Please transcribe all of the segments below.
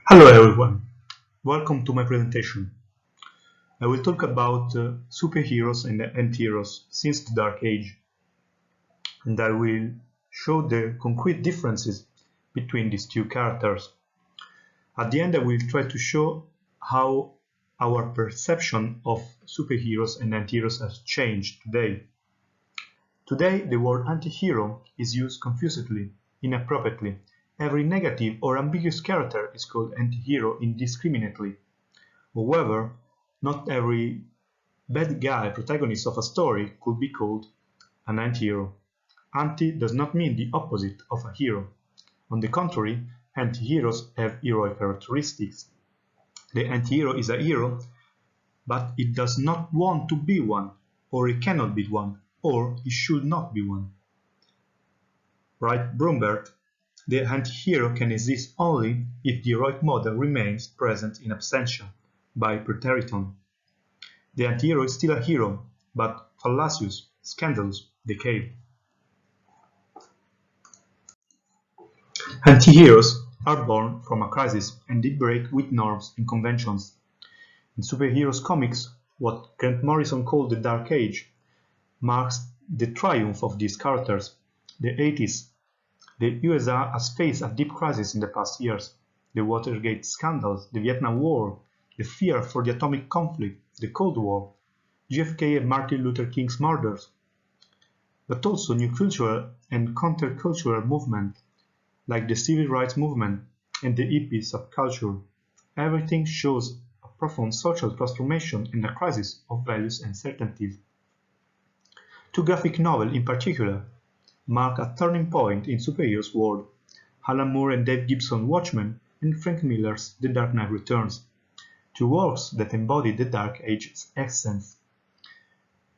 Hello everyone, welcome to my presentation. I will talk about superheroes and antiheroes since the Dark Age, and I will show the concrete differences between these two characters. At the end, I will try to show how our perception of superheroes and antiheroes has changed today. Today, the word antihero is used confusedly, inappropriately. Every negative or ambiguous character is called antihero indiscriminately. However, not every bad guy protagonist of a story could be called an antihero. Anti does not mean the opposite of a hero. On the contrary, antiheroes have heroic characteristics. The antihero is a hero, but it does not want to be one, or it cannot be one, or it should not be one. Right, Brumbert? The antihero can exist only if the heroic model remains present in absentia, by preteriton. The antihero is still a hero, but fallacious, scandalous, decayed. Antiheroes are born from a crisis and they break with norms and conventions. In superheroes comics, what Grant Morrison called the Dark Age marks the triumph of these characters. The 80s. The USA has faced a deep crisis in the past years. The Watergate scandals, the Vietnam War, the fear for the atomic conflict, the Cold War, JFK and Martin Luther King's murders, but also new cultural and countercultural movements like the civil rights movement and the hippie subculture. Everything shows a profound social transformation and a crisis of values and certainties. Two graphic novels in particular mark a turning point in superheroes' world: Alan Moore and Dave Gibson's Watchmen and Frank Miller's The Dark Knight Returns, two works that embody the Dark Age's essence.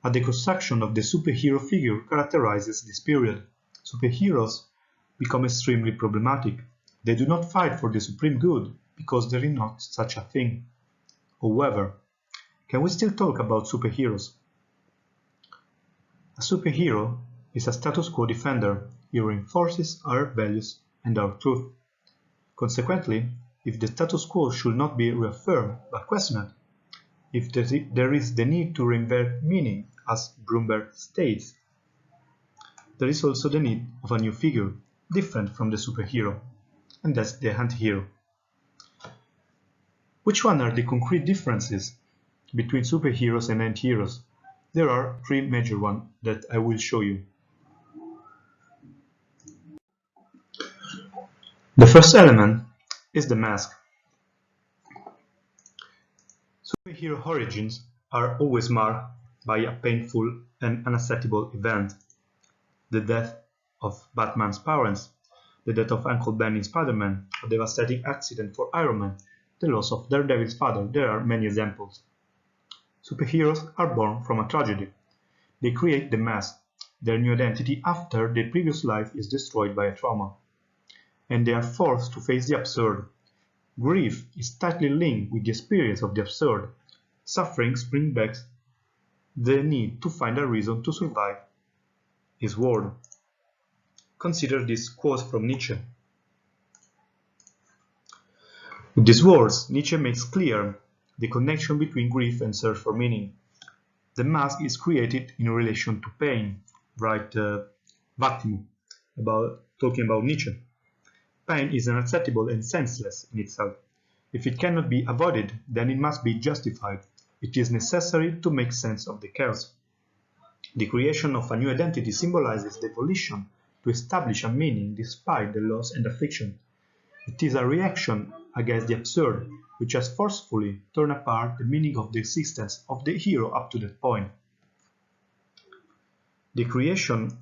A deconstruction of the superhero figure characterizes this period. Superheroes become extremely problematic. They do not fight for the supreme good because there is not such a thing. However, can we still talk about superheroes? A superhero is a status quo defender. He reinforces our values and our truth. Consequently, if the status quo should not be reaffirmed but questioned, if there is the need to reinvent meaning, as Brumbert states, there is also the need of a new figure, different from the superhero, and that's the antihero. Which one are the concrete differences between superheroes and antiheroes? There are three major ones that I will show you. The first element is the mask. Superhero origins are always marked by a painful and unacceptable event: the death of Batman's parents, the death of Uncle Ben in Spider-Man, a devastating accident for Iron Man, the loss of Daredevil's father. There are many examples. Superheroes are born from a tragedy. They create the mask, their new identity after their previous life is destroyed by a trauma, and they are forced to face the absurd. Grief is tightly linked with the experience of the absurd. Suffering brings back the need to find a reason to survive his world. Consider this quote from Nietzsche. With these words, Nietzsche makes clear the connection between grief and search for meaning. The mask is created in relation to pain, right? Vattimo, talking about Nietzsche. Pain is unacceptable and senseless in itself. If it cannot be avoided, then it must be justified. It is necessary to make sense of the chaos. The creation of a new identity symbolizes the volition to establish a meaning despite the loss and affliction. It is a reaction against the absurd, which has forcefully torn apart the meaning of the existence of the hero up to that point. The creation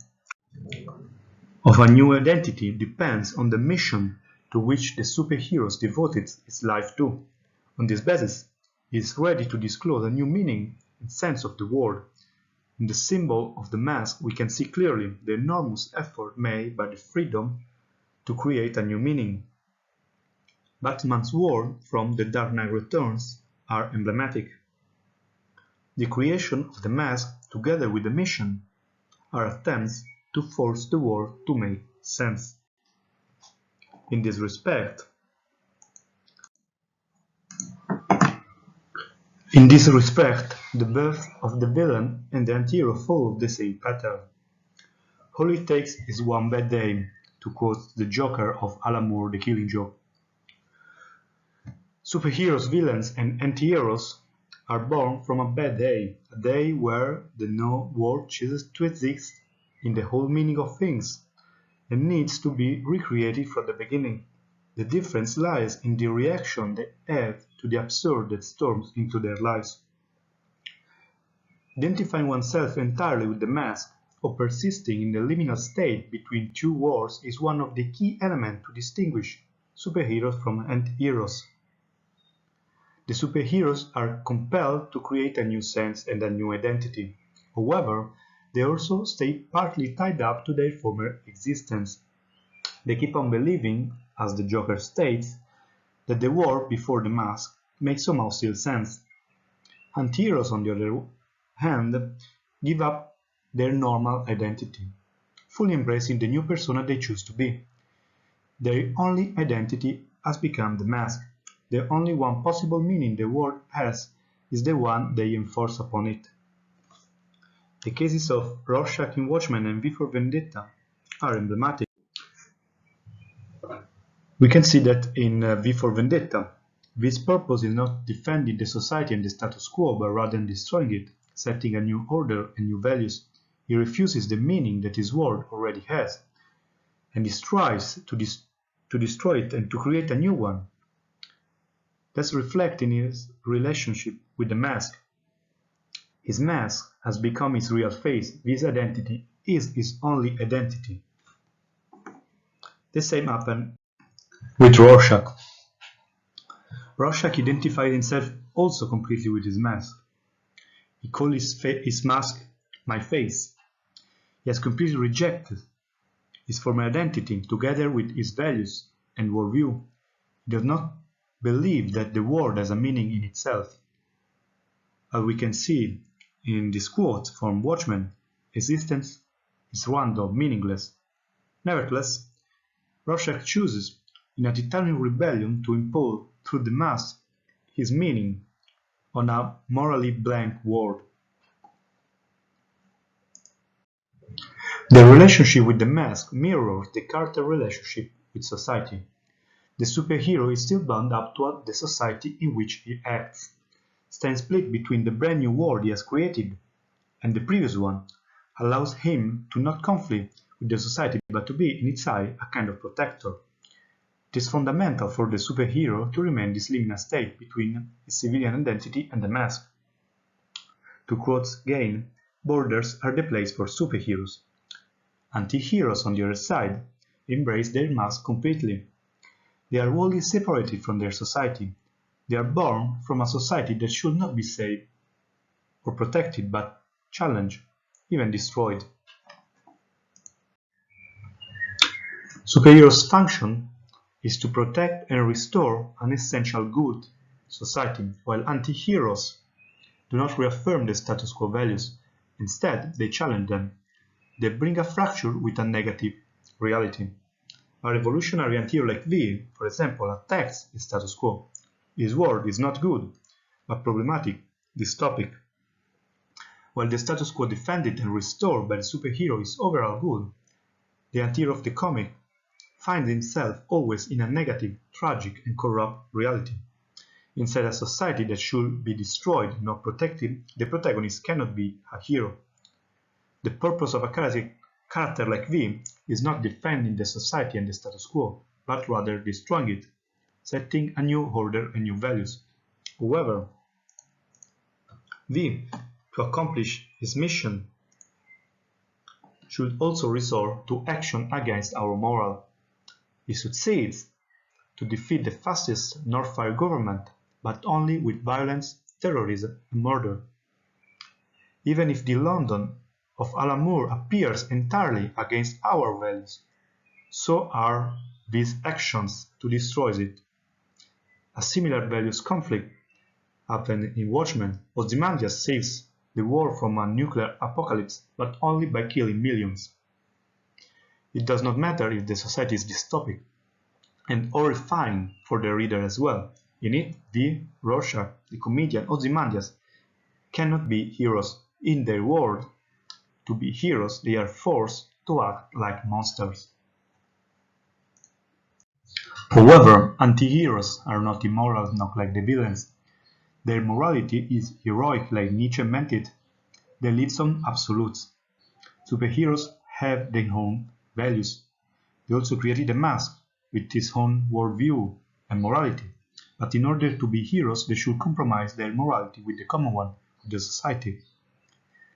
of a new identity depends on the mission to which the superhero devoted its life to. On this basis, he is ready to disclose a new meaning and sense of the world. In the symbol of the mask, we can see clearly the enormous effort made by the freedom to create a new meaning. Batman's words from The Dark Knight Returns are emblematic. The creation of the mask, together with the mission, are attempts to force the world to make sense. In this respect, In this respect, the birth of the villain and the antihero follow the same pattern. All it takes is one bad day, to quote the Joker of Alan Moore, The Killing Joke. Superheroes, villains, and antiheroes are born from a bad day, a day where the world ceases to exist in the whole meaning of things, and needs to be recreated from the beginning. The difference lies in the reaction they have to the absurd that storms into their lives. Identifying oneself entirely with the mask, or persisting in the liminal state between two worlds, is one of the key elements to distinguish superheroes from antiheroes. The superheroes are compelled to create a new sense and a new identity. However, they also stay partly tied up to their former existence. They keep on believing, as the Joker states, that the world before the mask makes somehow still sense. Antiheroes, on the other hand, give up their normal identity, fully embracing the new persona they choose to be. Their only identity has become the mask. The only one possible meaning the world has is the one they enforce upon it. The cases of Rorschach in Watchmen and V for Vendetta are emblematic. We can see that in V for Vendetta, V's purpose is not defending the society and the status quo, but rather destroying it, setting a new order and new values. He refuses the meaning that his world already has, and he strives to destroy it and to create a new one. That's reflected in his relationship with the mask. His mask has become his real face. His identity is his only identity. The same happened with Rorschach. Rorschach identified himself also completely with his mask. He called his mask "my face." He has completely rejected his former identity together with his values and worldview. He does not believe that the world has a meaning in itself. As we can see in this quote from Watchmen, existence is random, meaningless. Nevertheless, Rorschach chooses, in a titanic rebellion, to impose through the mask his meaning on a morally blank world. The relationship with the mask mirrors the character relationship with society. The superhero is still bound up to the society in which he acts, stands split between the brand new world he has created and the previous one, allows him to not conflict with the society but to be in its eye a kind of protector. It is fundamental for the superhero to remain in this liminal state between his civilian identity and the mask. To quote again, borders are the place for superheroes. Antiheroes, on the other side, embrace their mask completely. They are wholly separated from their society. They are born from a society that should not be saved or protected, but challenged, even destroyed. Superheroes' function is to protect and restore an essential good, society, while anti-heroes do not reaffirm the status quo values. Instead, they challenge them. They bring a fracture with a negative reality. A revolutionary anti-hero like V, for example, attacks the status quo. His world is not good, but problematic, dystopic. While the status quo defended and restored by the superhero is overall good, the anti-hero of the comic finds himself always in a negative, tragic, and corrupt reality. Inside a society that should be destroyed, not protected, the protagonist cannot be a hero. The purpose of a character like V is not defending the society and the status quo, but rather destroying it, setting a new order and new values. However, V, to accomplish his mission, should also resort to action against our moral. He succeeds to defeat the fascist North-Fire government, but only with violence, terrorism, and murder. Even if the London of Alan Moore appears entirely against our values, so are these actions to destroy it. A similar values conflict happened in Watchmen. Ozymandias saves the world from a nuclear apocalypse, but only by killing millions. It does not matter if the society is dystopic, and horrifying for the reader as well. In it, V, Rorschach, the comedian Ozymandias cannot be heroes. In their world, to be heroes, they are forced to act like monsters. However, anti-heroes are not immoral, not like the villains. Their morality is heroic, like Nietzsche meant it. They live on absolutes. Superheroes have their own values. They also created a mask with his own worldview and morality. But in order to be heroes, they should compromise their morality with the common one of the society.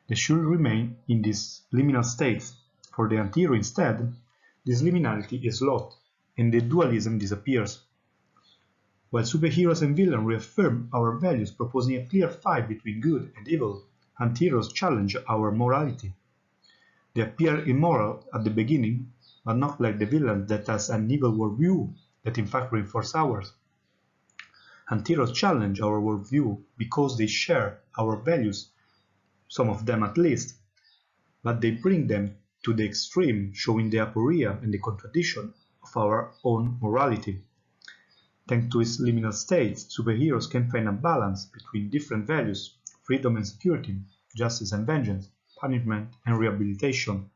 They should remain in these liminal states. For the antihero instead, this liminality is lost, and the dualism disappears. While superheroes and villains reaffirm our values, proposing a clear fight between good and evil, antiheroes challenge our morality. They appear immoral at the beginning, but not like the villain that has an evil worldview that in fact reinforces ours. Antiheroes challenge our worldview because they share our values, some of them at least, but they bring them to the extreme, showing the aporia and the contradiction of our own morality. Thanks to its liminal states, superheroes can find a balance between different values, freedom and security, justice and vengeance, punishment and rehabilitation.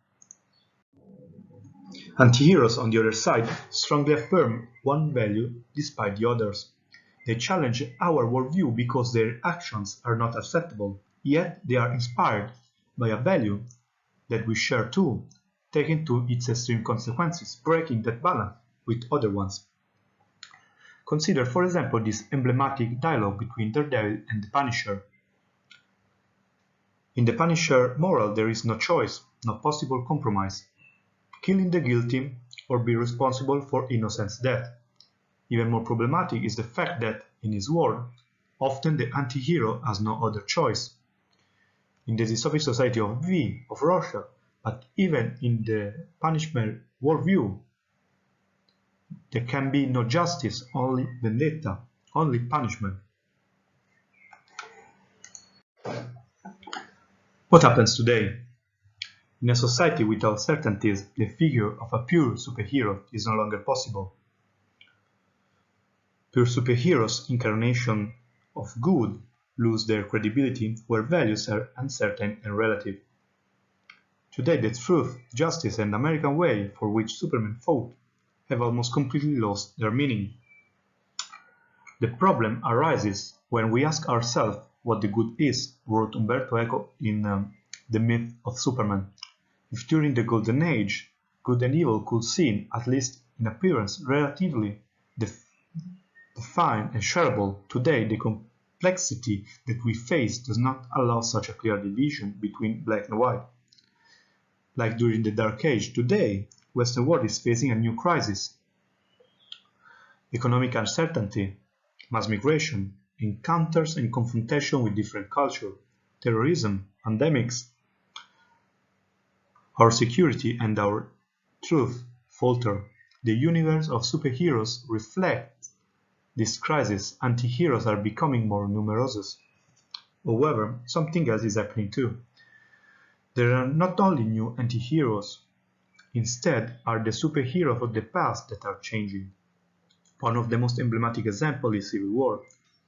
Antiheroes, on the other side, strongly affirm one value despite the others. They challenge our worldview because their actions are not acceptable, yet they are inspired by a value that we share too, taken to its extreme consequences, breaking that balance with other ones. Consider, for example, this emblematic dialogue between Daredevil and the Punisher. In the Punisher moral, there is no choice, no possible compromise. Killing the guilty or be responsible for innocent's death. Even more problematic is the fact that, in his world, often the anti-hero has no other choice. In the dystopic society of V, of Rorschach, but even in the punishment worldview, there can be no justice, only vendetta, only punishment. What happens today? In a society without certainties, the figure of a pure superhero is no longer possible. Pure superheroes, incarnation of good, lose their credibility where values are uncertain and relative. Today the truth, justice and American way for which Superman fought have almost completely lost their meaning. The problem arises when we ask ourselves what the good is, wrote Umberto Eco in The Myth of Superman. If during the Golden Age, good and evil could seem, at least in appearance, relatively defined and shareable, today the complexity that we face does not allow such a clear division between black and white. Like during the Dark Age, today, Western world is facing a new crisis. Economic uncertainty, mass migration, encounters and confrontation with different cultures, terrorism, pandemics. Our security and our truth falter. The universe of superheroes reflects this crisis. Anti-heroes are becoming more numerous. However, something else is happening too. There are not only new anti-heroes, instead are the superheroes of the past that are changing. One of the most emblematic examples is Civil War,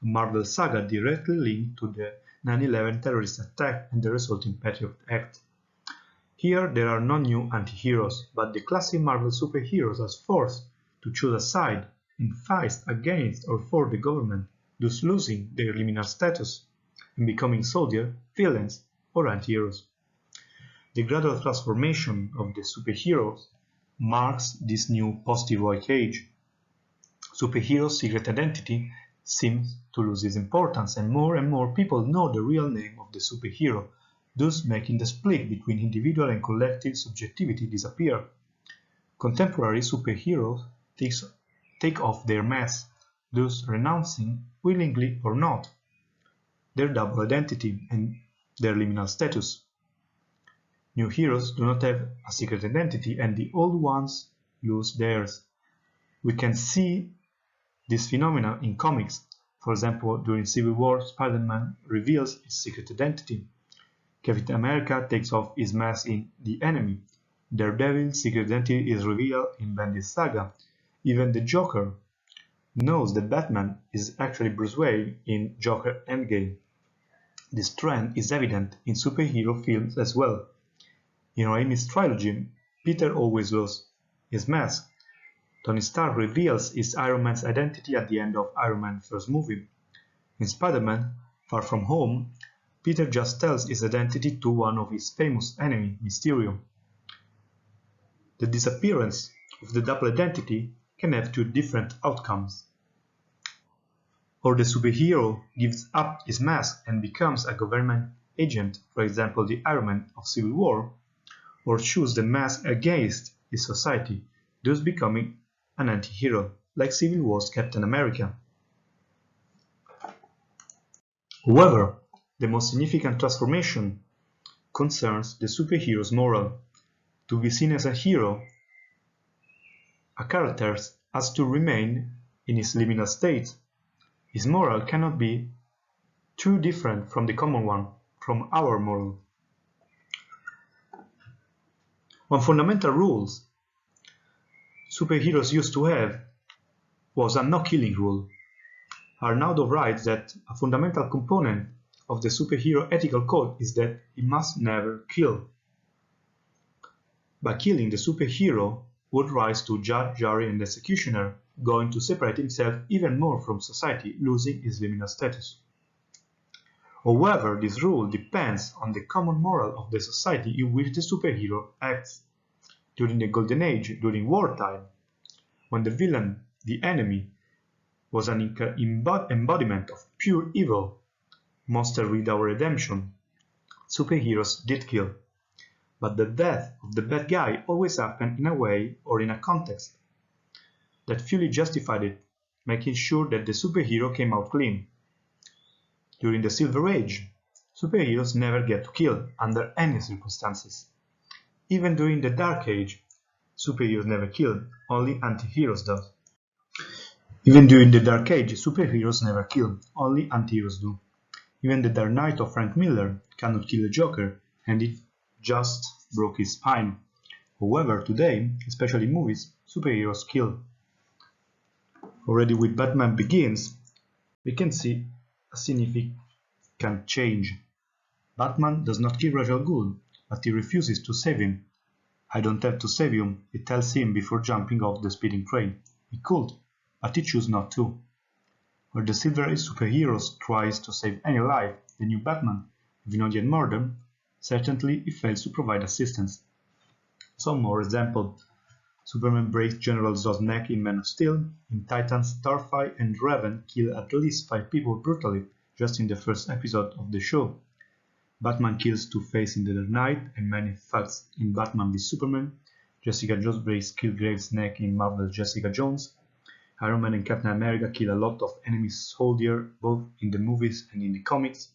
a Marvel saga directly linked to the 9/11 terrorist attack and the resulting Patriot Act. Here there are no new anti-heroes, but the classic Marvel superheroes are forced to choose a side and fight against or for the government, thus losing their liminal status and becoming soldiers, villains, or anti-heroes. The gradual transformation of the superheroes marks this new post-heroic age. Superheroes' secret identity seems to lose its importance, and more people know the real name of the superhero, thus making the split between individual and collective subjectivity disappear. Contemporary superheroes take off their masks, thus renouncing, willingly or not, their double identity and their liminal status. New heroes do not have a secret identity, and the old ones lose theirs. We can see this phenomenon in comics. For example, during Civil War, Spider-Man reveals his secret identity. Captain America takes off his mask in The Enemy. Daredevil's secret identity is revealed in Bendis Saga. Even the Joker knows that Batman is actually Bruce Wayne in Joker Endgame. This trend is evident in superhero films as well. In Raimi's trilogy, Peter always wears his mask. Tony Stark reveals his Iron Man's identity at the end of Iron Man's first movie. In Spider-Man: Far From Home, Peter just tells his identity to one of his famous enemies, Mysterio. The disappearance of the double identity can have two different outcomes. Or the superhero gives up his mask and becomes a government agent, for example the Iron Man of Civil War, or chooses the mask against his society, thus becoming an antihero, like Civil War's Captain America. However, the most significant transformation concerns the superhero's moral. To be seen as a hero, a character has to remain in his liminal state. His moral cannot be too different from the common one, from our moral. One fundamental rule superheroes used to have was a no-killing rule. Arnaldo writes that a fundamental component of the superhero ethical code is that he must never kill. By killing, the superhero would rise to judge, jury, and executioner, going to separate himself even more from society, losing his liminal status. However, this rule depends on the common moral of the society in which the superhero acts. During the Golden Age, during wartime, when the villain, the enemy, was an embodiment of pure evil, monster without redemption, superheroes did kill. But the death of the bad guy always happened in a way or in a context that fully justified it, making sure that the superhero came out clean. During the Silver Age, superheroes never get to kill under any circumstances. Even during the Dark Age, superheroes never kill, only antiheroes do. Even during the Dark Age, superheroes never kill, only antiheroes do. Even the Dark Knight of Frank Miller cannot kill a Joker, and it just broke his spine. However, today, especially in movies, superheroes kill. Already with Batman Begins, we can see a significant change. Batman does not kill Ra's al Ghul, but he refuses to save him. I don't have to save him, he tells him before jumping off the speeding train. He could, but he chose not to. Where the Silver Age superheroes tries to save any life, the new Batman, if not yet murdered, certainly he fails to provide assistance. Some more examples. Superman breaks General Zod's neck in Man of Steel. In Titans, Starfire and Raven kill at least 5 people brutally just in the first episode of the show. Batman kills Two-Face in The Dark Knight and many facts in Batman v Superman. Jessica Jones breaks Killgrave's neck in Marvel's Jessica Jones. Iron Man and Captain America kill a lot of enemy soldiers both in the movies and in the comics.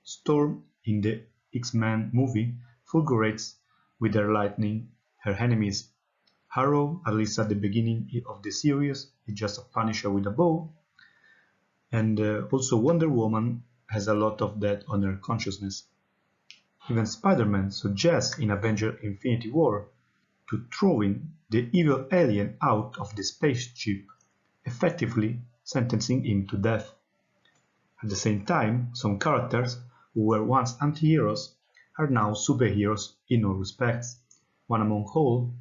Storm in the X-Men movie fulgurates with her lightning her enemies. Arrow, at least at the beginning of the series, is just a Punisher with a bow. And also Wonder Woman has a lot of that on her consciousness. Even Spider-Man suggests in Avengers Infinity War to throwing the evil alien out of the spaceship, effectively sentencing him to death. At the same time, some characters who were once anti-heroes are now superheroes in all respects. One among all,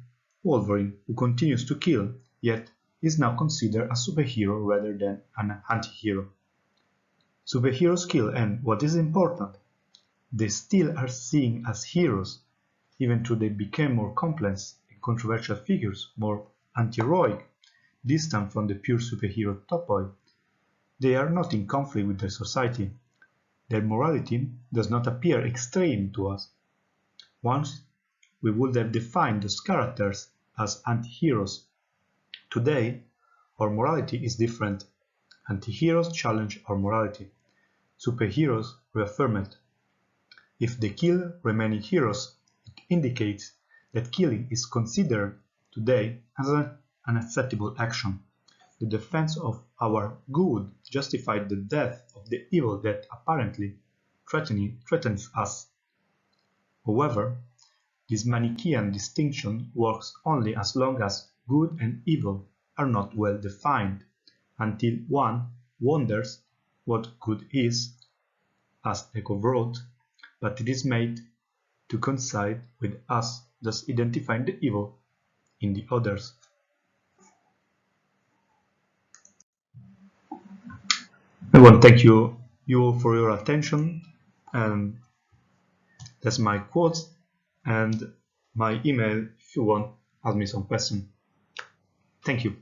Wolverine, who continues to kill, yet is now considered a superhero rather than an anti-hero. Superheroes kill and, what is important, they still are seen as heroes, even though they became more complex and controversial figures, more anti-heroic, distant from the pure superhero topoi. They are not in conflict with their society. Their morality does not appear extreme to us. Once we would have defined those characters as anti-heroes. Today, our morality is different. Anti-heroes challenge our morality. Superheroes reaffirm it. If they kill remaining heroes, it indicates that killing is considered today as an unacceptable action. The defense of our good justified the death of the evil that apparently threatens us. However, this Manichaean distinction works only as long as good and evil are not well defined. until one wonders what good is, as Eco wrote, but it is made to coincide with us, thus identifying the evil in the others. I want to thank you all for your attention, and that's my quotes and my email if you want to ask me some questions. Thank you.